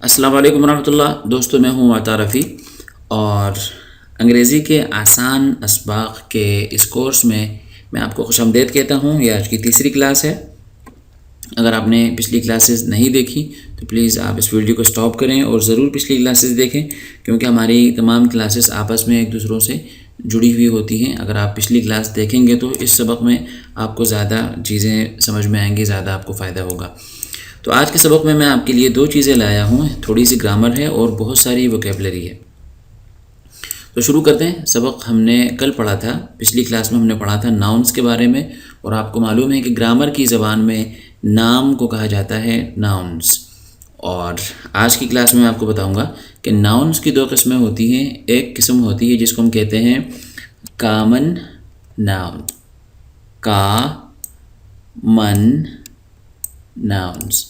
السلام علیکم ورحمۃ اللہ دوستو، میں ہوں عطا رفیع اور انگریزی کے آسان اسباق کے اس کورس میں آپ کو خوش آمدید کہتا ہوں۔ یہ آج کی تیسری کلاس ہے۔ اگر آپ نے پچھلی کلاسز نہیں دیکھی تو پلیز آپ اس ویڈیو کو سٹاپ کریں اور ضرور پچھلی کلاسز دیکھیں، کیونکہ ہماری تمام کلاسز آپس میں ایک دوسروں سے جڑی ہوئی ہوتی ہیں۔ اگر آپ پچھلی کلاس دیکھیں گے تو اس سبق میں آپ کو زیادہ چیزیں سمجھ میں آئیں گی، زیادہ آپ کو فائدہ ہوگا۔ تو آج کے سبق میں آپ کے لیے 2 چیزیں لایا ہوں، تھوڑی سی گرامر ہے اور بہت ساری ووکیبلری ہے۔ تو شروع کرتے ہیں۔ سبق ہم نے کل پڑھا تھا، پچھلی کلاس میں ہم نے پڑھا تھا ناؤنس کے بارے میں، اور آپ کو معلوم ہے کہ گرامر کی زبان میں نام کو کہا جاتا ہے ناؤنس۔ اور آج کی کلاس میں آپ کو بتاؤں گا کہ ناؤنس کی 2 قسمیں ہوتی ہیں۔ ایک قسم ہوتی ہے جس کو ہم کہتے ہیں کامن ناؤن، کامن ناؤنس۔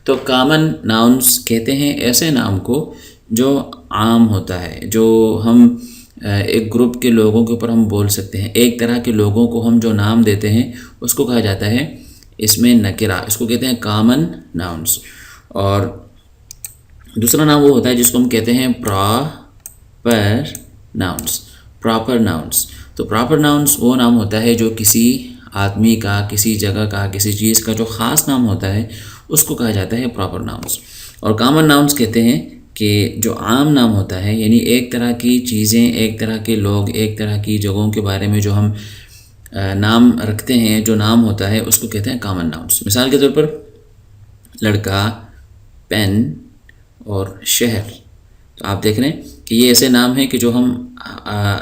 تو کامن ناؤنس کہتے ہیں ایسے نام کو جو عام ہوتا ہے، جو ہم ایک گروپ کے لوگوں کے اوپر ہم بول سکتے ہیں۔ ایک طرح کے لوگوں کو ہم جو نام دیتے ہیں اس کو کہا جاتا ہے اس میں نکرہ، اس کو کہتے ہیں کامن ناؤنس۔ اور دوسرا نام وہ ہوتا ہے جس کو ہم کہتے ہیں پراپر ناؤنس، پراپر ناؤنس۔ تو پراپر ناؤنس وہ نام ہوتا ہے جو کسی آدمی کا، کسی جگہ کا، کسی چیز کا جو خاص نام ہوتا ہے اس کو کہا جاتا ہے پراپر ناؤنس۔ اور کامن ناؤنس کہتے ہیں کہ جو عام نام ہوتا ہے، یعنی ایک طرح کی چیزیں، ایک طرح کے لوگ، ایک طرح کی جگہوں کے بارے میں جو ہم نام رکھتے ہیں، جو نام ہوتا ہے اس کو کہتے ہیں کامن ناؤنس۔ مثال کے طور پر لڑکا، پین اور شہر۔ تو آپ دیکھ رہے ہیں کہ یہ ایسے نام ہیں کہ جو ہم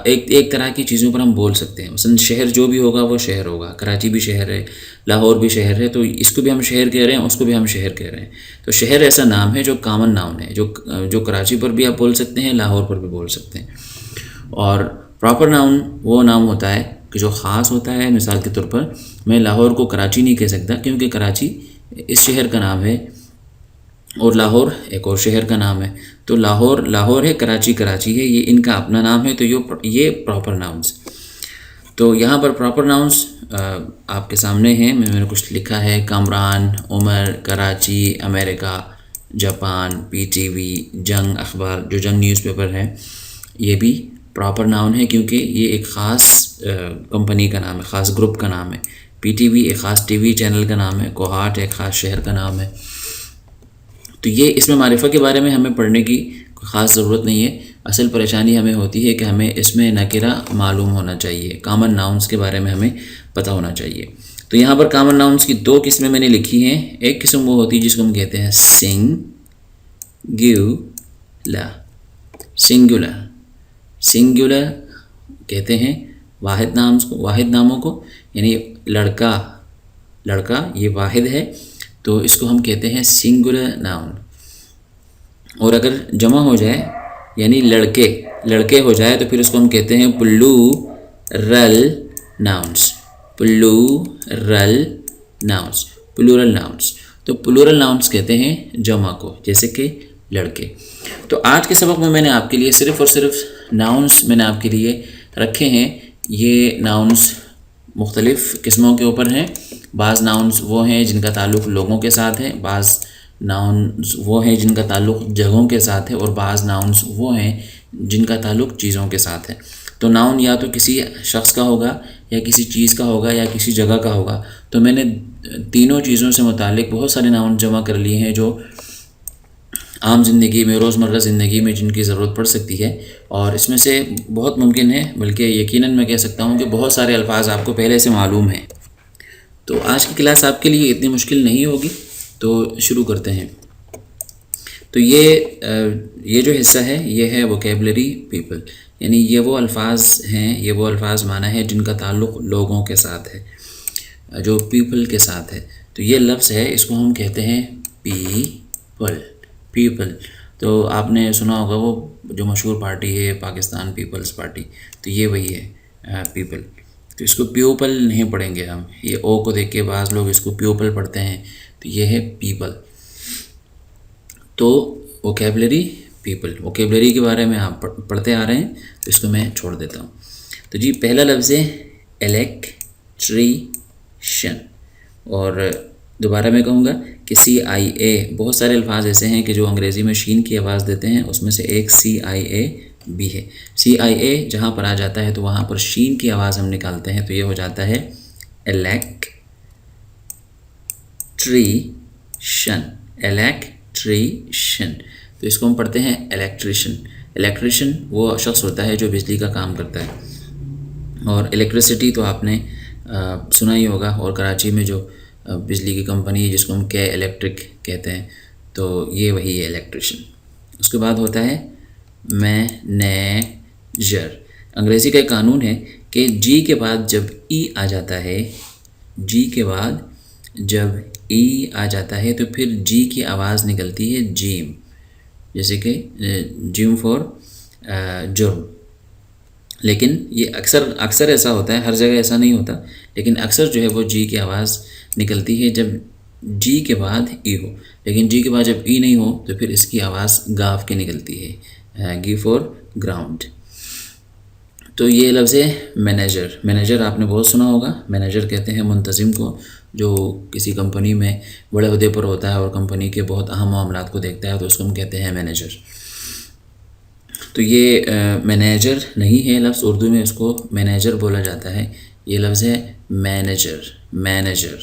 ایک طرح کی چیزوں پر ہم بول سکتے ہیں۔ مثلا شہر جو بھی ہوگا وہ شہر ہوگا، کراچی بھی شہر ہے، لاہور بھی شہر ہے، تو اس کو بھی ہم شہر کہہ رہے ہیں، اس کو بھی ہم شہر کہہ رہے ہیں۔ تو شہر ایسا نام ہے جو کامن ناؤن ہے، جو کراچی پر بھی آپ بول سکتے ہیں، لاہور پر بھی بول سکتے ہیں۔ اور پراپر ناؤن وہ نام ہوتا ہے کہ جو خاص ہوتا ہے۔ مثال کے طور پر میں لاہور کو کراچی نہیں کہہ سکتا، کیونکہ کراچی اس شہر کا نام ہے اور لاہور ایک اور شہر کا نام ہے۔ تو لاہور ہے، کراچی ہے، یہ ان کا اپنا نام ہے، تو یہ پراپر ناؤنس۔ تو یہاں پر پراپر ناؤنس آپ کے سامنے ہیں، میں نے کچھ لکھا ہے: کامران، عمر، کراچی، امریکہ، جاپان، PTV، جنگ اخبار، جو جنگ نیوز پیپر ہے، یہ بھی پراپر ناؤن ہے، کیونکہ یہ ایک خاص کمپنی کا نام ہے، خاص گروپ کا نام ہے۔ PTV ایک خاص TV چینل کا نام ہے، کوہاٹ ایک خاص شہر کا نام ہے۔ تو یہ اس میں معرفہ کے بارے میں ہمیں پڑھنے کی کوئی خاص ضرورت نہیں ہے۔ اصل پریشانی ہمیں ہوتی ہے کہ ہمیں اس میں نکرہ معلوم ہونا چاہیے، کامن ناؤنس کے بارے میں ہمیں پتہ ہونا چاہیے۔ تو یہاں پر کامن ناؤنس کی 2 قسمیں میں نے لکھی ہیں۔ ایک قسم وہ ہوتی ہے جس کو ہم کہتے ہیں سنگولر کہتے ہیں واحد ناموں کو، یعنی لڑکا یہ واحد ہے، تو اس کو ہم کہتے ہیں سنگولر ناؤن۔ اور اگر جمع ہو جائے یعنی لڑکے ہو جائے تو پھر اس کو ہم کہتے ہیں پلورل ناؤنس۔ تو پلورل ناؤنس کہتے ہیں جمع کو، جیسے کہ لڑکے۔ تو آج کے سبق میں نے آپ کے لیے صرف اور صرف ناؤنس میں نے آپ کے لیے رکھے ہیں۔ یہ ناؤنس مختلف قسموں کے اوپر ہیں۔ بعض ناؤنس وہ ہیں جن کا تعلق لوگوں کے ساتھ ہے، بعض ناؤنس وہ ہیں جن کا تعلق جگہوں کے ساتھ ہے، اور بعض ناؤنس وہ ہیں جن کا تعلق چیزوں کے ساتھ ہے۔ تو ناؤن یا تو کسی شخص کا ہوگا، یا کسی چیز کا ہوگا، یا کسی جگہ کا ہوگا۔ تو میں نے تینوں چیزوں سے متعلق بہت سارے ناؤن جمع کر لیے ہیں جو عام زندگی میں، روزمرہ زندگی میں جن کی ضرورت پڑ سکتی ہے، اور اس میں سے بہت ممکن ہے، بلکہ یقیناً میں کہہ سکتا ہوں کہ بہت سارے الفاظ آپ کو پہلے سے معلوم ہیں۔ تو آج کی کلاس آپ کے لیے اتنی مشکل نہیں ہوگی، تو شروع کرتے ہیں۔ تو یہ جو حصہ ہے یہ ہے ووکیبلری پیپل، یعنی یہ وہ الفاظ ہیں، یہ وہ الفاظ معنی ہے جن کا تعلق لوگوں کے ساتھ ہے، جو پیپل کے ساتھ ہے۔ تو یہ لفظ ہے، اس کو ہم کہتے ہیں پیپل۔ تو آپ نے سنا ہوگا وہ جو مشہور پارٹی ہے پاکستان پیپلز پارٹی، تو یہ وہی ہے پیپل۔ تو اس کو پیوپل نہیں پڑھیں گے ہم، یہ او کو دیکھ کے بعض لوگ اس کو پیوپل پڑھتے ہیں، تو یہ ہے پیپل۔ تو ووکیبلری پیپل، ووکیبلری کے بارے میں آپ پڑھتے آ رہے ہیں، تو اس کو میں چھوڑ دیتا ہوں۔ تو پہلا لفظ ہے الیکٹریشن، اور دوبارہ میں کہوں گا کہ CIA، بہت سارے الفاظ ایسے ہیں کہ جو انگریزی میں شین کی آواز دیتے ہیں، اس میں سے ایک CIA بھی ہے۔ CIA جہاں پر آ جاتا ہے تو وہاں پر شین کی آواز ہم نکالتے ہیں، تو یہ ہو جاتا ہے الیکٹریشن، الیکٹریشن۔ تو اس کو ہم پڑھتے ہیں الیکٹریشن۔ الیکٹریشن وہ شخص ہوتا ہے جو بجلی کا کام کرتا ہے، اور الیکٹریسٹی تو آپ نے سنا ہی ہوگا، اور کراچی میں جو بجلی کی کمپنی ہے جس کو ہم کے الیکٹرک کہتے ہیں، تو یہ وہی ہے الیکٹریشن۔ اس کے بعد ہوتا ہے مینیجر۔ انگریزی کا ایک قانون ہے کہ جی کے بعد جب ای آ جاتا ہے، جی کے بعد جب ای آ جاتا ہے تو پھر جی کی آواز نکلتی ہے جیم، جیسے کہ جیم فور جرم۔ لیکن یہ اکثر ایسا ہوتا ہے، ہر جگہ ایسا نہیں ہوتا، لیکن اکثر جو ہے وہ جی کی آواز نکلتی ہے جب جی کے بعد ای ہو، لیکن جی کے بعد جب ای نہیں ہو تو پھر اس کی آواز گاف کے نکلتی ہے، گی فور گراؤنڈ۔ تو یہ لفظ ہے مینیجر۔ مینیجر آپ نے بہت سنا ہوگا، مینیجر کہتے ہیں منتظم کو، جو کسی کمپنی میں بڑے عہدے پر ہوتا ہے اور کمپنی کے بہت اہم معاملات کو دیکھتا ہے، تو اس کو ہم کہتے ہیں مینیجر۔ تو یہ مینیجر نہیں ہے لفظ، اردو میں اس کو مینیجر بولا جاتا ہے۔ یہ لفظ ہے مینیجر، مینیجر،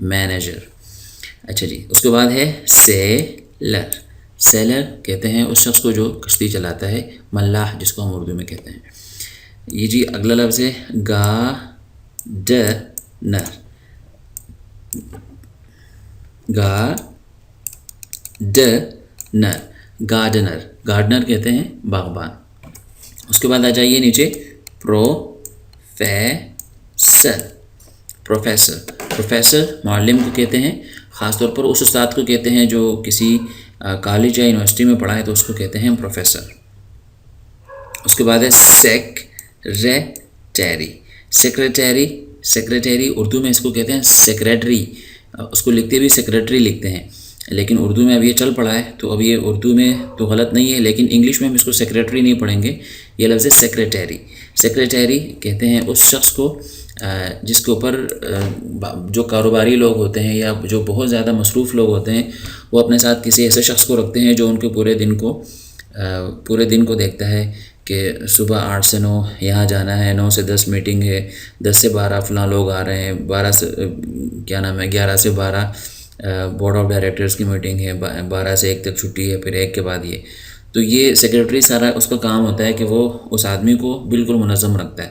مینیجر۔ اچھا جی، اس کے بعد ہے سیلر۔ سیلر کہتے ہیں اس شخص کو جو کشتی چلاتا ہے، ملاح جس کو ہم اردو میں کہتے ہیں۔ یہ جی اگلا لفظ ہے گارڈنر۔ گارڈنر، گارڈنر، گارڈنر کہتے ہیں باغبان۔ اس کے بعد آ جائیے نیچے، پروفیسر۔ پروفیسر، پروفیسر معلم کو کہتے ہیں، خاص طور پر اس استاد کو کہتے ہیں جو کسی کالج یا یونیورسٹی میں پڑھائے تو اس کو کہتے ہیں پروفیسر۔ اس کے بعد ہے سیکریٹری۔ سیکریٹری، سیکریٹری اردو میں اس کو کہتے ہیں سیکریٹری، اس کو لکھتے بھی سیکریٹری لکھتے ہیں، لیکن اردو میں اب یہ چل پڑا ہے تو اب یہ اردو میں تو غلط نہیں ہے، لیکن انگلش میں ہم اس کو سیکریٹری نہیں پڑھیں گے، یہ لفظ ہے سیکریٹری۔ سیکریٹری کہتے ہیں اس شخص کو جس کے اوپر جو کاروباری لوگ ہوتے ہیں یا جو بہت زیادہ مصروف لوگ ہوتے ہیں، وہ اپنے ساتھ کسی ایسے شخص کو رکھتے ہیں جو ان کے پورے دن کو دیکھتا ہے کہ صبح 8 سے 9 یہاں جانا ہے، 9 سے 10 میٹنگ ہے، 10 سے 12 فلاں لوگ آ رہے ہیں، 11 سے 12 بورڈ آف ڈائریکٹرز کی میٹنگ ہے، 12 سے 1 تک چھٹی ہے، پھر 1 کے بعد یہ۔ تو یہ سیکریٹری سارا اس کا کام ہوتا ہے کہ وہ اس آدمی کو بالکل منظم رکھتا ہے،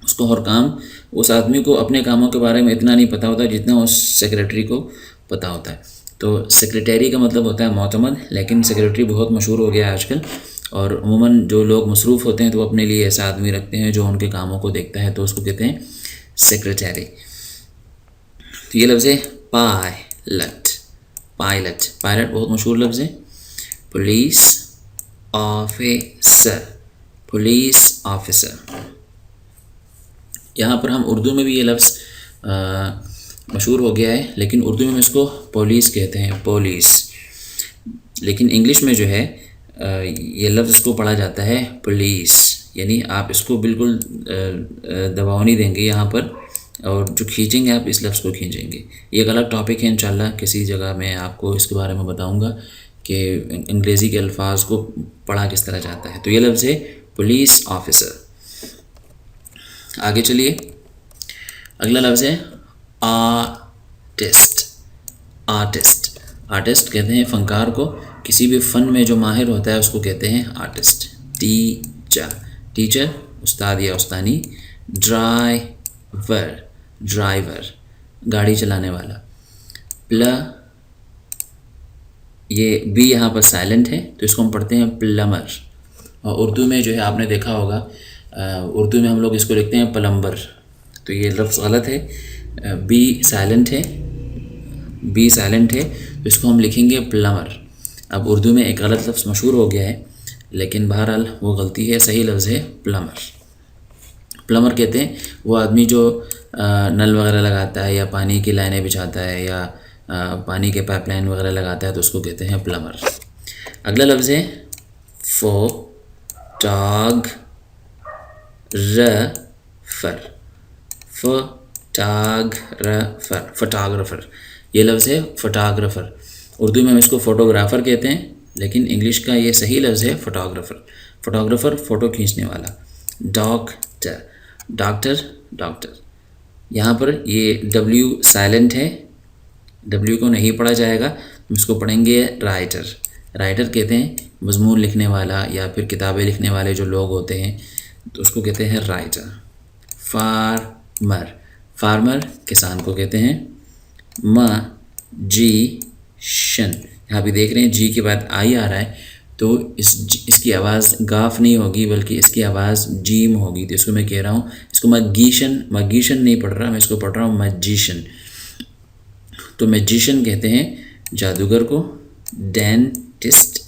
اس کو ہر کام، اس آدمی کو اپنے کاموں کے بارے میں اتنا نہیں پتہ ہوتا جتنا اس سیکریٹری کو پتہ ہوتا ہے۔ تو سیکریٹری کا مطلب ہوتا ہے معتمد، لیکن سیکریٹری بہت مشہور ہو گیا ہے آج کل، اور عموماً جو لوگ مصروف ہوتے ہیں تو وہ اپنے لیے ایسا آدمی رکھتے ہیں جو ان کے کاموں کو دیکھتا ہے، تو اس کو کہتے ہیں سیکریٹری۔ تو یہ لفظ ہے پائلٹ۔ پائلٹ، پائلٹ بہت مشہور لفظ ہے۔ Police officer, police officer. یہاں پر ہم اردو میں بھی یہ لفظ مشہور ہو گیا ہے، لیکن اردو میں ہم اس کو پولیس کہتے ہیں، پولیس۔ لیکن انگلش میں جو ہے یہ لفظ اس کو پڑھا جاتا ہے پولیس، یعنی آپ اس کو بالکل دباؤ نہیں دیں گے یہاں پر، اور جو کھینچیں گے آپ اس لفظ کو کھینچیں گے۔ یہ ایک الگ ٹاپک ہے، انشاءاللہ کسی جگہ میں آپ کو اس کے بارے میں بتاؤں گا کہ انگریزی کے الفاظ کو پڑھا کس طرح جاتا ہے۔ تو یہ لفظ ہے پولیس آفیسر۔ آگے چلیے، اگلا لفظ ہے آرٹسٹ۔ آرٹسٹ، آرٹسٹ کہتے ہیں فنکار کو، کسی بھی فن میں جو ماہر ہوتا ہے اس کو کہتے ہیں آرٹسٹ۔ ٹیچر، ٹیچر استاد یا استانی۔ ڈرائیور، ڈرائیور گاڑی چلانے والا۔ یہ بی یہاں پر سائلنٹ ہے تو اس کو ہم پڑھتے ہیں پلمر، اور اردو میں جو ہے آپ نے دیکھا ہوگا اردو میں ہم لوگ اس کو لکھتے ہیں پلمبر، تو یہ لفظ غلط ہے، بی سائلنٹ ہے، بی سائلنٹ ہے تو اس کو ہم لکھیں گے پلمر۔ اب اردو میں ایک غلط لفظ مشہور ہو گیا ہے، لیکن بہرحال وہ غلطی ہے، صحیح لفظ ہے پلمر۔ پلمر کہتے ہیں وہ آدمی جو نل وغیرہ لگاتا ہے یا پانی کی لائنیں بچھاتا ہے یا پانی کے پائپ لائن وغیرہ لگاتا ہے تو اس کو کہتے ہیں پلمر۔ اگلا لفظ ہے فوٹوگرافر۔ فوٹوگرافر، فوٹوگرافر یہ لفظ ہے فوٹوگرافر. اردو میں ہم اس کو فوٹوگرافر کہتے ہیں، لیکن انگلش کا یہ صحیح لفظ ہے فوٹوگرافر. فوٹوگرافر فوٹو کھینچنے والا. Doctor, doctor doctor. یہاں پر یہ ڈبلیو سائلنٹ ہے، ڈبلیو کو نہیں پڑھا جائے گا، ہم اس کو پڑھیں گے رائٹر. رائٹر کہتے ہیں مضمون لکھنے والا یا پھر کتابیں لکھنے والے جو لوگ ہوتے ہیں، تو اس کو کہتے ہیں رائٹر. فارمر، فارمر کسان کو کہتے ہیں. میجیشن، یہاں پہ دیکھ رہے ہیں جی کے بعد آئی آ رہا ہے، تو اس کی آواز گاف نہیں ہوگی بلکہ اس کی آواز جیم ہوگی. تو اس کو میں کہہ رہا ہوں، اس کو مگیشن نہیں پڑھ رہا، میں اس کو پڑھ رہا ہوں میجیشن. تو میجیشن کہتے ہیں جادوگر کو. ڈینٹسٹ،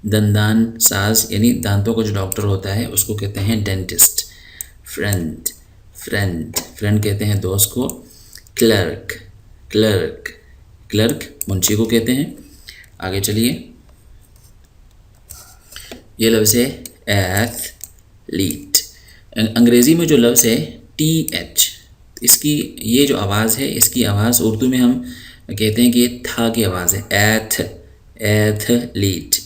دندان ساز یعنی دانتوں کا جو ڈاکٹر ہوتا ہے اس کو کہتے ہیں ڈینٹسٹ. فرینڈ، فرینڈ کہتے ہیں دوست کو. کلرک، کلرک منشی کو کہتے ہیں. آگے چلیے، یہ لفظ ہے ایتھلیٹ. انگریزی میں جو لفظ ہے ٹی ایچ، اس کی یہ جو آواز ہے، اس کی آواز اردو میں ہم کہتے ہیں کہ یہ تھا کی آواز ہے، ایتھلیٹ.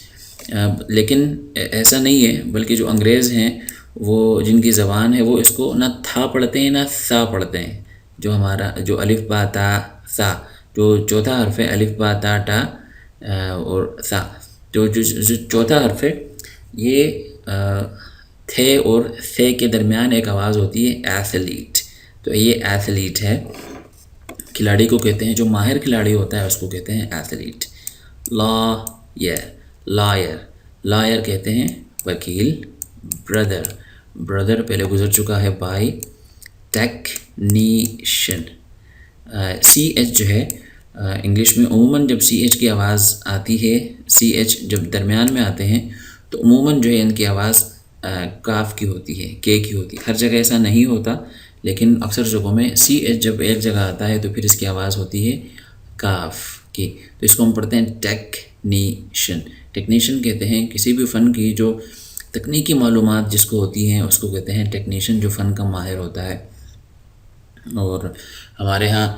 لیکن ایسا نہیں ہے، بلکہ جو انگریز ہیں وہ جن کی زبان ہے وہ اس کو نہ تھا پڑھتے ہیں نہ سا پڑھتے ہیں. جو ہمارا جو الف با تا سا، جو چوتھا حرف ہے الف با تا ٹا اور سا، جو چوتھا حرف ہے یہ تھے اور سے کے درمیان ایک آواز ہوتی ہے ایتھلیٹ. تو یہ ایتھلیٹ ہے. کھلاڑی کو کہتے ہیں جو ماہر کھلاڑی ہوتا ہے اس کو کہتے ہیں ایتھلیٹ. لائر کہتے ہیں وکیل. برادر پہلے گزر چکا ہے بائی. ٹیکنیشین، سی ایچ جو ہے انگلش میں عموماً جب سی ایچ کی آواز آتی ہے، سی ایچ جب درمیان میں آتے ہیں تو عموماً جو ہے ان کی آواز کاف کی ہوتی ہے، کے کی ہوتی ہے. ہر جگہ ایسا نہیں ہوتا، لیکن اکثر جگہوں میں سی ایچ جب ایک جگہ آتا ہے تو پھر اس کی آواز ہوتی ہے کاف کی. تو اس کو ہم پڑھتے ہیں ٹیکنیشین. ٹیکنیشین کہتے ہیں کسی بھی فن کی جو تکنیکی معلومات جس کو ہوتی ہیں اس کو کہتے ہیں ٹیکنیشین، جو فن کا ماہر ہوتا ہے. اور ہمارے ہاں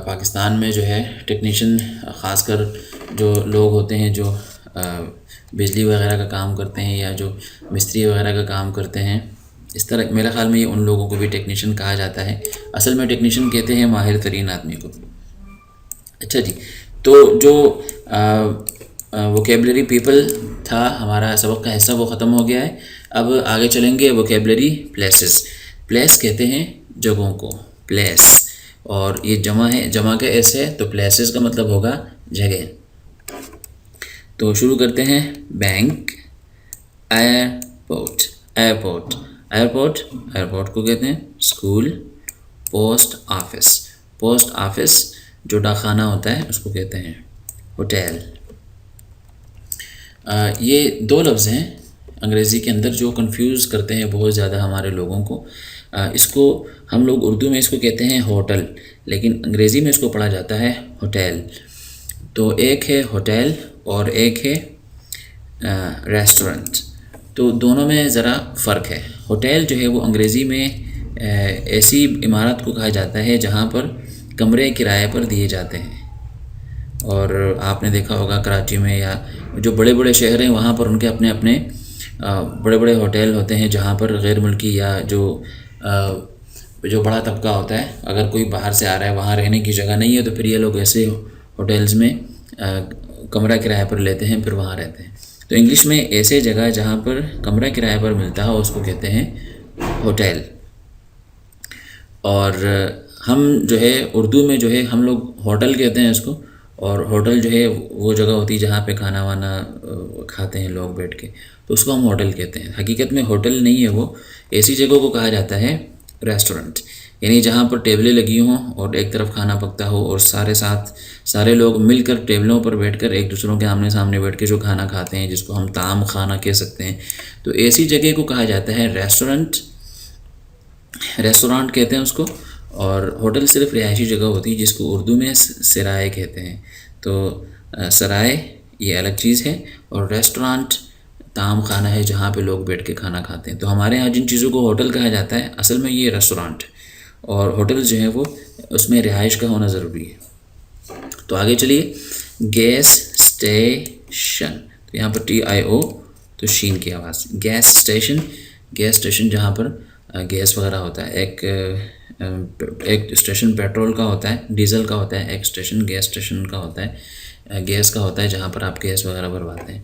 پاکستان میں جو ہے ٹیکنیشین خاص کر جو لوگ ہوتے ہیں جو بجلی وغیرہ کا کام کرتے ہیں یا جو مستری وغیرہ کا کام کرتے ہیں، اس طرح میرے خیال میں یہ ان لوگوں کو بھی ٹیکنیشین کہا جاتا ہے. اصل میں ٹیکنیشین کہتے ہیں ماہر ترین آدمی کو. اچھا جی، تو جو ووکیبلری پیپل تھا ہمارا سبق کا حصہ وہ ختم ہو گیا ہے. اب آگے چلیں گے ووکیبلری پلیسز. پلیس کہتے ہیں جگہوں کو، پلیس، اور یہ جمع ہے، جمع کا ایس ہے تو پلیسز کا مطلب ہوگا جگہ. تو شروع کرتے ہیں. بینک، ایئرپورٹ کو کہتے ہیں اسکول. پوسٹ آفس جو ڈاکخانہ ہوتا ہے اس کو کہتے ہیں ہوٹل. یہ دو لفظ ہیں انگریزی کے اندر جو کنفیوز کرتے ہیں بہت زیادہ ہمارے لوگوں کو. اس کو ہم لوگ اردو میں اس کو کہتے ہیں ہوٹل، لیکن انگریزی میں اس کو پڑھا جاتا ہے ہوٹل. تو ایک ہے ہوٹل اور ایک ہے ریسٹورنٹ. تو دونوں میں ذرا فرق ہے. ہوٹل جو ہے وہ انگریزی میں ایسی عمارت کو کہا جاتا ہے جہاں پر کمرے کرائے پر دیے جاتے ہیں. اور آپ نے دیکھا ہوگا کراچی میں یا جو بڑے بڑے شہر ہیں وہاں پر ان کے اپنے اپنے بڑے بڑے ہوٹل ہوتے ہیں جہاں پر غیر ملکی یا جو بڑا طبقہ ہوتا ہے، اگر کوئی باہر سے آ رہا ہے وہاں رہنے کی جگہ نہیں ہے تو پھر یہ لوگ ایسے ہوٹلز میں کمرہ کرائے پر لیتے ہیں پھر وہاں رہتے ہیں. تو انگلش میں ایسے جگہ جہاں پر کمرہ کرائے پر ملتا ہے اس کو کہتے ہیں ہوٹل. اور ہم جو ہے اردو میں جو ہے ہم لوگ ہوٹل کہتے ہیں اس کو، اور ہوٹل جو ہے وہ جگہ ہوتی ہے جہاں پہ کھانا وانا کھاتے ہیں لوگ بیٹھ کے، تو اس کو ہم ہوٹل کہتے ہیں. حقیقت میں ہوٹل نہیں ہے، وہ ایسی جگہوں کو کہا جاتا ہے ریسٹورنٹ، یعنی جہاں پر ٹیبلیں لگی ہوں اور ایک طرف کھانا پکتا ہو اور سارے لوگ مل کر ٹیبلوں پر بیٹھ کر ایک دوسروں کے آمنے سامنے بیٹھ کے جو کھانا کھاتے ہیں، جس کو ہم طعام خانہ کہہ سکتے ہیں. تو ایسی جگہ کو کہا جاتا ہے ریسٹورانٹ کہتے ہیں اس کو. اور ہوٹل صرف رہائشی جگہ ہوتی ہے جس کو اردو میں سرائے کہتے ہیں. تو سرائے یہ الگ چیز ہے، اور ریسٹورانٹ طعام خانہ ہے جہاں پہ لوگ بیٹھ کے کھانا کھاتے ہیں. تو ہمارے ہاں جن چیزوں کو ہوٹل کہا جاتا ہے اصل میں یہ ریسٹورانٹ ہے، اور ہوٹل جو ہے وہ اس میں رہائش کا ہونا ضروری ہے. تو آگے چلیے، گیس اسٹیشن، تو یہاں پر TIO تو شین کی آواز، گیس اسٹیشن، گیس اسٹیشن جہاں پر گیس وغیرہ ہوتا ہے، ایک اسٹیشن پیٹرول کا ہوتا ہے، ڈیزل کا ہوتا ہے، ایک اسٹیشن گیس اسٹیشن کا ہوتا ہے، گیس کا ہوتا ہے جہاں پر آپ گیس وغیرہ بھرواتے ہیں۔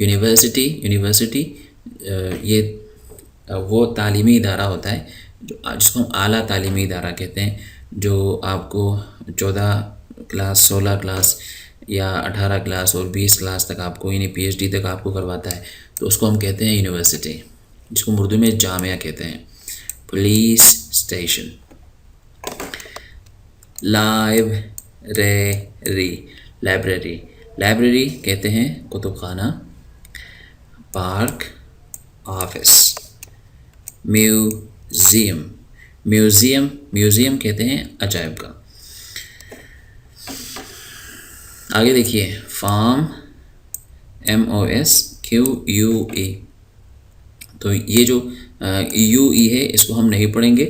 یونیورسٹی، یونیورسٹی یہ وہ تعلیمی ادارہ ہوتا ہے جس کو ہم اعلیٰ تعلیمی ادارہ کہتے ہیں، جو آپ کو 14 کلاس، 16 کلاس یا 18 کلاس اور 20 کلاس تک آپ کو، یعنی PhD تک آپ کو کرواتا ہے، تو اس کو ہم کہتے ہیں یونیورسٹی، جس کو اردو میں جامعہ کہتے ہیں۔ پولیس اسٹیشن، لائبریری، لائبریری کہتے ہیں کتب خانہ، پارک، آفس، میوزیم، میوزیم کہتے ہیں عجائب گھر۔ آگے دیکھیے، فارم، MOSQUE، تو یہ جو UE ہے اس کو ہم نہیں پڑھیں گے،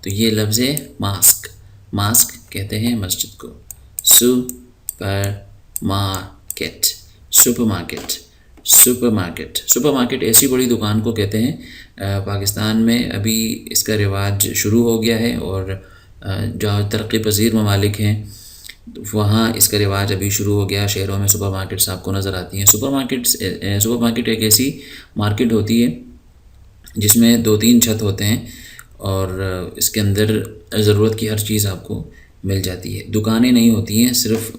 تو یہ لفظ ہے ماسک، ماسک کہتے ہیں مسجد کو۔ Super market, super market, super market, super market ایسی بڑی دکان کو کہتے ہیں۔ پاکستان میں ابھی اس کا رواج شروع ہو گیا ہے، اور جو ترقی پذیر ممالک ہیں وہاں اس کا رواج ابھی شروع ہو گیا، شہروں میں سپر مارکیٹس آپ کو نظر آتی ہیں۔ سپر مارکیٹ ایک ایسی مارکیٹ ہوتی ہے جس میں 2-3 چھت ہوتے ہیں، اور اس کے اندر ضرورت کی ہر چیز آپ کو مل جاتی ہے۔ دکانیں نہیں ہوتی ہیں، صرف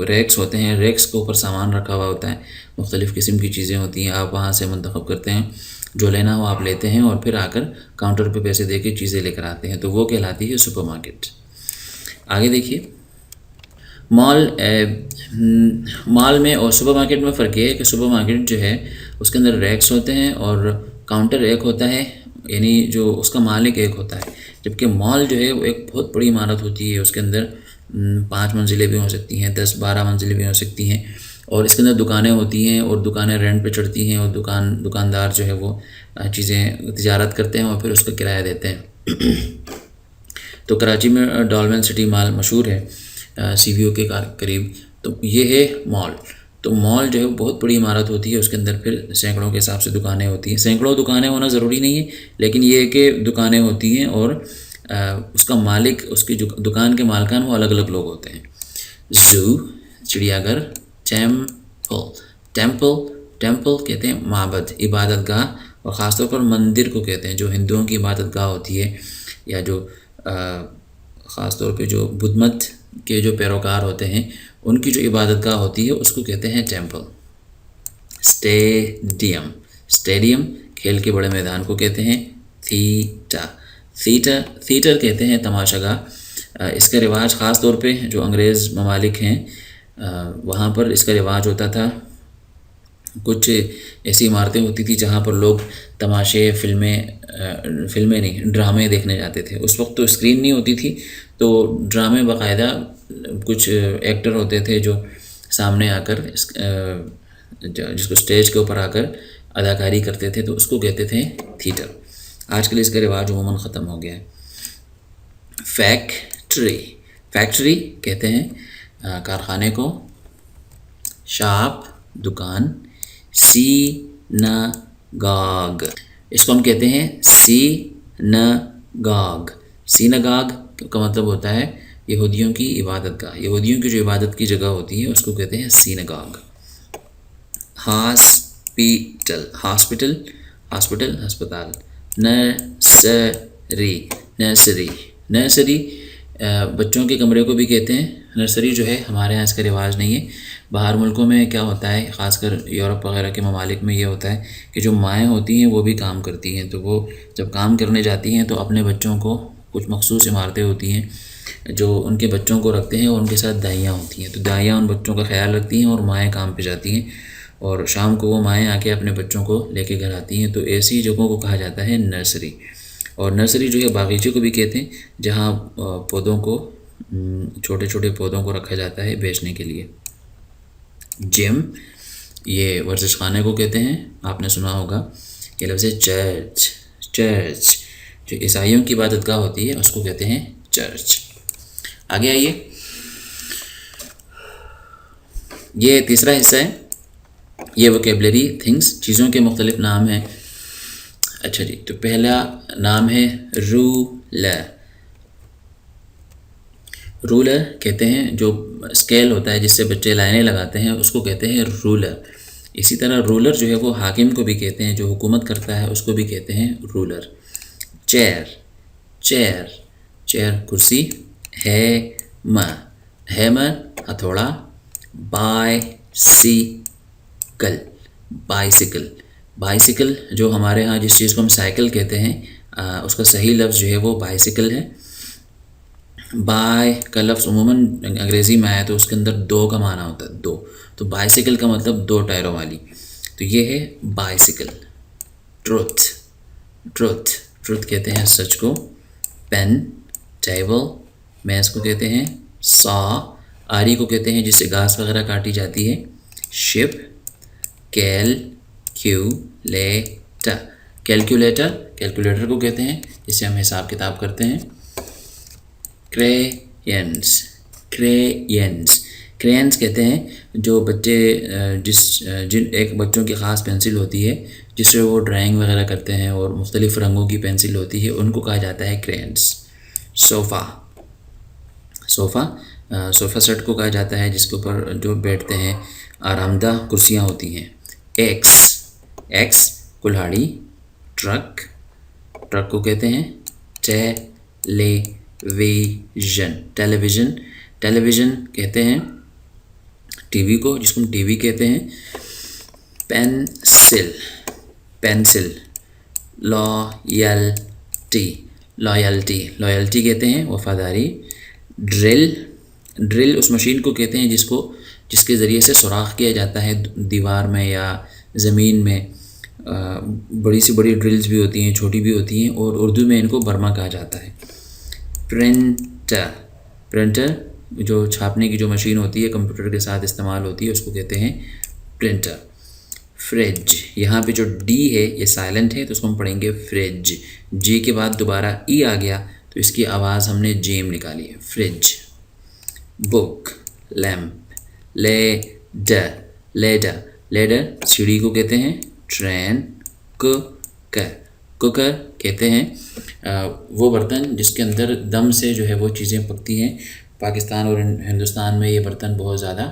ریکس ہوتے ہیں، ریکس کے اوپر سامان رکھا ہوا ہوتا ہے، مختلف قسم کی چیزیں ہوتی ہیں، آپ وہاں سے منتخب کرتے ہیں، جو لینا ہو آپ لیتے ہیں، اور پھر آ کر کاؤنٹر پہ پیسے دے کے چیزیں لے کر آتے ہیں، تو وہ کہلاتی ہے سپر مارکیٹ۔ آگے دیکھیے، مال میں اور سپر مارکیٹ میں فرق یہ ہے کہ سپر مارکیٹ جو ہے اس کے اندر ریکس ہوتے ہیں اور کاؤنٹر ایک ہوتا ہے، یعنی جو اس کا مالک ایک ہوتا ہے، جبکہ مال جو ہے وہ ایک بہت بڑی عمارت ہوتی ہے، اس کے اندر 5 منزلیں بھی ہو سکتی ہیں، 10-12 منزلیں بھی ہو سکتی ہیں، اور اس کے اندر دکانیں ہوتی ہیں، اور دکانیں رینٹ پہ چڑھتی ہیں، اور دکاندار جو ہے وہ چیزیں تجارت کرتے ہیں اور پھر اس کا کرایہ دیتے ہیں۔ تو کراچی میں ڈالمن سٹی مال مشہور ہے، CVO کے قریب، تو یہ ہے مال۔ تو مال جو ہے بہت بڑی عمارت ہوتی ہے، اس کے اندر پھر سینکڑوں کے حساب سے دکانیں ہوتی ہیں، سینکڑوں دکانیں ہونا ضروری نہیں ہے، لیکن یہ ہے کہ دکانیں ہوتی ہیں، اور اس کا مالک، اس کی دکان کے مالکان وہ الگ الگ لوگ ہوتے ہیں۔ زو، چڑیا گھر، ٹیمپل کہتے ہیں معبد، عبادت گاہ، اور خاص طور پر مندر کو کہتے ہیں، جو ہندوؤں کی عبادت گاہ ہوتی ہے، یا جو خاص طور پہ جو بدھ مت کے جو پیروکار ہوتے ہیں ان کی جو عبادت گاہ ہوتی ہے اس کو کہتے ہیں ٹیمپل۔ اسٹیڈیم کھیل کے بڑے میدان کو کہتے ہیں تھیٹر کہتے ہیں تماشا گاہ۔ اس کا رواج خاص طور پہ جو انگریز ممالک ہیں وہاں پر اس کا رواج ہوتا تھا، کچھ ایسی عمارتیں ہوتی تھی جہاں پر لوگ تماشے، فلمیں نہیں، ڈرامے دیکھنے جاتے تھے۔ اس وقت تو اسکرین نہیں ہوتی تھی، تو ڈرامے باقاعدہ کچھ ایکٹر ہوتے تھے جو سامنے آ کر جس کو اسٹیج کے اوپر آ کر اداکاری کرتے تھے، تو اس کو کہتے تھے تھیٹر۔ آج کل اس کا رواج عموماً ختم ہو گیا ہے۔ فیکٹری کہتے ہیں کارخانے کو، شاپ دکان، سیناگاگ اس کو ہم کہتے ہیں سیناگاگ کا مطلب ہوتا ہے یہودیوں کی عبادت گاہ، یہودیوں کی جو عبادت کی جگہ ہوتی ہے اس کو کہتے ہیں سیناگاگ۔ ہاسپٹل ہسپتال۔ نرسری بچوں کے کمرے کو بھی کہتے ہیں نرسری، جو ہے ہمارے ہاں اس کا رواج نہیں ہے۔ باہر ملکوں میں کیا ہوتا ہے، خاص کر یورپ وغیرہ کے ممالک میں یہ ہوتا ہے کہ جو مائیں ہوتی ہیں وہ بھی کام کرتی ہیں، تو وہ جب کام کرنے جاتی ہیں تو اپنے بچوں کو، کچھ مخصوص عمارتیں ہوتی ہیں جو ان کے بچوں کو رکھتے ہیں، اور ان کے ساتھ دائیاں ہوتی ہیں، تو دائیاں ان بچوں کا خیال رکھتی ہیں اور مائیں کام پہ جاتی ہیں، اور شام کو وہ مائیں آ کے اپنے بچوں کو لے کے گھر آتی ہیں، تو ایسی جگہوں کو کہا جاتا ہے نرسری۔ اور نرسری جو ہے باغیچے کو بھی کہتے ہیں، جہاں پودوں کو، چھوٹے چھوٹے پودوں کو رکھا جاتا ہے بیچنے کے لیے۔ جم یہ ورزش خانے کو کہتے ہیں، آپ نے سنا ہوگا۔ یہ لفظ ہے چرچ جو عیسائیوں کی عبادت گاہ ہوتی ہے اس کو کہتے ہیں چرچ۔ آگے آئیے، یہ تیسرا حصہ ہے، یہ ووکیبلری تھنگس، چیزوں کے مختلف نام ہیں۔ اچھا جی، تو پہلا نام ہے رولر۔ رولر کہتے ہیں جو اسکیل ہوتا ہے جس سے بچے لائنیں لگاتے ہیں اس کو کہتے ہیں رولر۔ اسی طرح رولر جو ہے وہ حاکم کو بھی کہتے ہیں، جو حکومت کرتا ہے اس کو بھی کہتے ہیں رولر۔ چیئر، چیئر چیئر کرسی۔ ہیمر ہتھوڑا۔ بائسیکل، بائسیکل بائسیکل جو ہمارے ہاں جس چیز کو ہم سائیکل کہتے ہیں اس کا صحیح لفظ جو ہے وہ بائسیکل ہے۔ بائی کا لفظ عموماً انگریزی میں آیا تو اس کے اندر دو کا معنی ہوتا ہے، دو، تو بائسیکل کا مطلب دو ٹائروں والی، تو یہ ہے بائسیکل۔ ٹروتھ، ٹروتھ ٹروتھ کہتے ہیں سچ کو۔ پین، ٹیبل، میز کو کہتے ہیں سا، آری کو کہتے ہیں جس سے گھاس وغیرہ کاٹی جاتی ہے۔ شپ، کیلکولیٹر، کیلکولیٹر کیلکولیٹر کو کہتے ہیں جس سے ہم حساب کتاب کرتے ہیں۔ کریئنس، کریئنس کریئنس کہتے ہیں جو بچے جن ایک بچوں کی خاص پینسل ہوتی ہے جس سے وہ ڈرائنگ وغیرہ کرتے ہیں اور مختلف رنگوں کی پینسل ہوتی ہے، ان کو کہا جاتا ہے کریئنس۔ صوفہ، صوفہ صوفہ سیٹ کو کہا جاتا ہے جس کے اوپر جو بیٹھتے ہیں، آرام دہ کرسیاں ہوتی ہیں۔ ایکس، ایکس کلہاڑی۔ ٹرک، ٹرک کو کہتے ہیں ٹیلیویژن، ٹیلیویژن ٹیلیویژن کہتے ہیں ٹی وی کو، جس کو ہم ٹی وی کہتے ہیں۔ Pencil, pencil. Loyalty, loyalty loyalty کہتے ہیں وفاداری۔ ڈرل، ڈرل اس مشین کو کہتے ہیں جس کے ذریعے سے سوراخ کیا جاتا ہے دیوار میں یا زمین میں۔ بڑی سی بڑی ڈرلز بھی ہوتی ہیں، چھوٹی بھی ہوتی ہیں، اور اردو میں ان کو برما کہا جاتا ہے۔ پرنٹر، پرنٹر جو چھاپنے کی جو مشین ہوتی ہے کمپیوٹر کے ساتھ استعمال ہوتی ہے اس کو کہتے ہیں پرنٹر۔ فریج، یہاں پہ جو ڈی ہے یہ سائلنٹ ہے تو اس کو ہم پڑھیں گے فریج، جی کے بعد دوبارہ ای آ گیا تو اس کی آواز ہم نے جیم نکالی ہے، فریج۔ بک، لیمپ۔ لیڈر، لیڈر لیڈر سیڑھی کو کہتے ہیں۔ ٹرین۔ کوکر، کوکر کہتے ہیں وہ برتن جس کے اندر دم سے جو ہے وہ چیزیں پکتی ہیں، پاکستان اور ہندوستان میں یہ برتن بہت زیادہ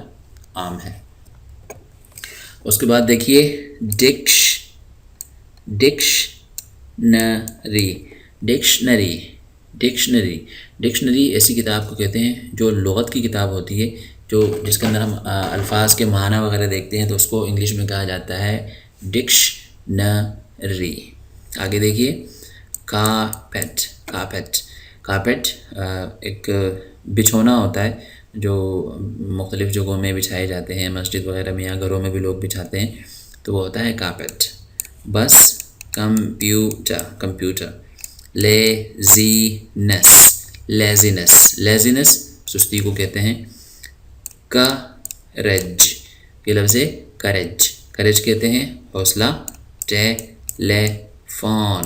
عام ہے۔ اس کے بعد دیکھیے ڈکشنری، ڈکشنری ڈکشنری ڈکشنری ایسی کتاب کو کہتے ہیں جو لغت کی کتاب ہوتی ہے، جس کے اندر ہم الفاظ کے معنی وغیرہ دیکھتے ہیں تو اس کو انگلش میں کہا جاتا ہے ڈکشنری۔ آگے دیکھیے کارپیٹ، کارپیٹ کارپیٹ ایک بچھونا ہوتا ہے جو مختلف جگہوں میں بچھائے جاتے ہیں، مسجد وغیرہ میں یا گھروں میں بھی لوگ بچھاتے ہیں تو وہ ہوتا ہے کارپیٹ۔ بس، کمپیوٹر، کمپیوٹر۔ لیزینس، لیزینس لیزینس سستی کو کہتے ہیں۔ کریج، یہ لفظ ہے کریج، کریج کہتے ہیں حوصلہ۔ ٹیلیفون،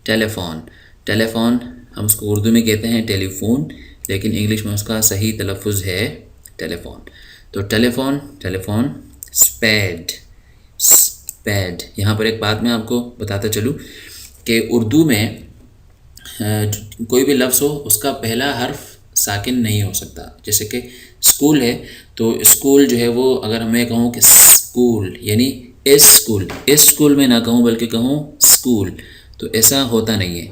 ٹیلیفون ٹیلیفون ہم اس کو اردو میں کہتے ہیں ٹیلی فون، لیکن انگلش میں اس کا صحیح تلفظ ہے ٹیلیفون۔ تو ٹیلیفون، ٹیلیفون۔ اسپیڈ، اسپیڈ یہاں پر ایک بات میں آپ کو بتاتا چلوں کہ اردو میں کوئی بھی لفظ ہو اس کا پہلا حرف ساکن نہیں ہو سکتا، جیسے کہ اسکول ہے تو اسکول جو ہے وہ اگر میں کہوں کہ اسکول یعنی اسکول، اسکول میں نہ کہوں بلکہ کہوں اسکول، تو ایسا ہوتا نہیں ہے۔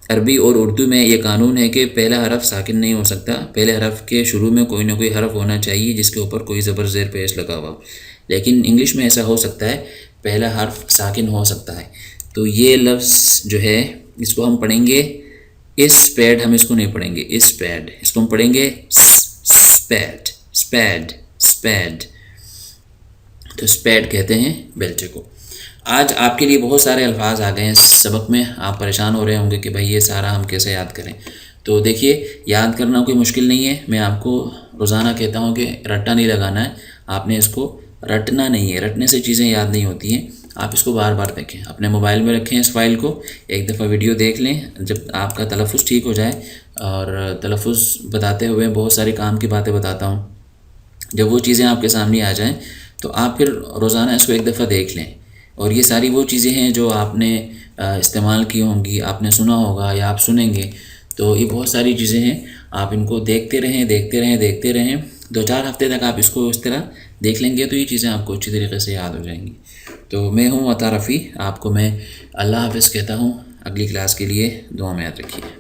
عربی اور اردو میں یہ قانون ہے کہ پہلا حرف ساکن نہیں ہو سکتا، پہلے حرف کے شروع میں کوئی نہ کوئی حرف ہونا چاہیے جس کے اوپر کوئی زبر زیر پیش لگا ہوا، لیکن انگلش میں ایسا ہو سکتا ہے پہلا حرف ساکن ہو سکتا ہے۔ تو یہ لفظ جو ہے اس کو ہم پڑھیں گے اس پیڈ، ہم اس کو نہیں پڑھیں گے اس پیڈ، اس کو ہم پڑھیں گے اسپیڈ، اسپیڈ اسپیڈ، تو اسپیڈ کہتے ہیں بیلچے کو۔ آج آپ کے لیے بہت سارے الفاظ آ گئے ہیں سبق میں، آپ پریشان ہو رہے ہوں گے کہ بھائی یہ سارا ہم کیسے یاد کریں، تو دیکھیے یاد کرنا کوئی مشکل نہیں ہے، میں آپ کو روزانہ کہتا ہوں کہ رٹا نہیں لگانا ہے، آپ نے اس کو رٹنا نہیں ہے، رٹنے سے چیزیں یاد نہیں ہوتی ہیں، آپ اس کو بار بار دیکھیں، اپنے موبائل میں رکھیں اس فائل کو، ایک دفعہ ویڈیو دیکھ لیں، جب آپ کا تلفظ ٹھیک ہو جائے، اور تلفظ بتاتے ہوئے بہت ساری کام کی باتیں بتاتا ہوں، جب وہ چیزیں آپ کے سامنے آ جائیں تو آپ پھر روزانہ اس کو ایک دفعہ دیکھ لیں، اور یہ ساری وہ چیزیں ہیں جو آپ نے استعمال کی ہوں گی، آپ نے سنا ہوگا یا آپ سنیں گے، تو یہ بہت ساری چیزیں ہیں، آپ ان کو دیکھتے رہیں دیکھتے رہیں دیکھتے رہیں، 2-4 ہفتے تک آپ اس کو اس طرح دیکھ لیں گے تو یہ چیزیں آپ کو اچھی طریقے سے یاد ہو جائیں گی۔ تو میں ہوں عطا رفیع، آپ کو میں اللہ حافظ کہتا ہوں، اگلی کلاس کے لیے دعا میں یاد رکھیے۔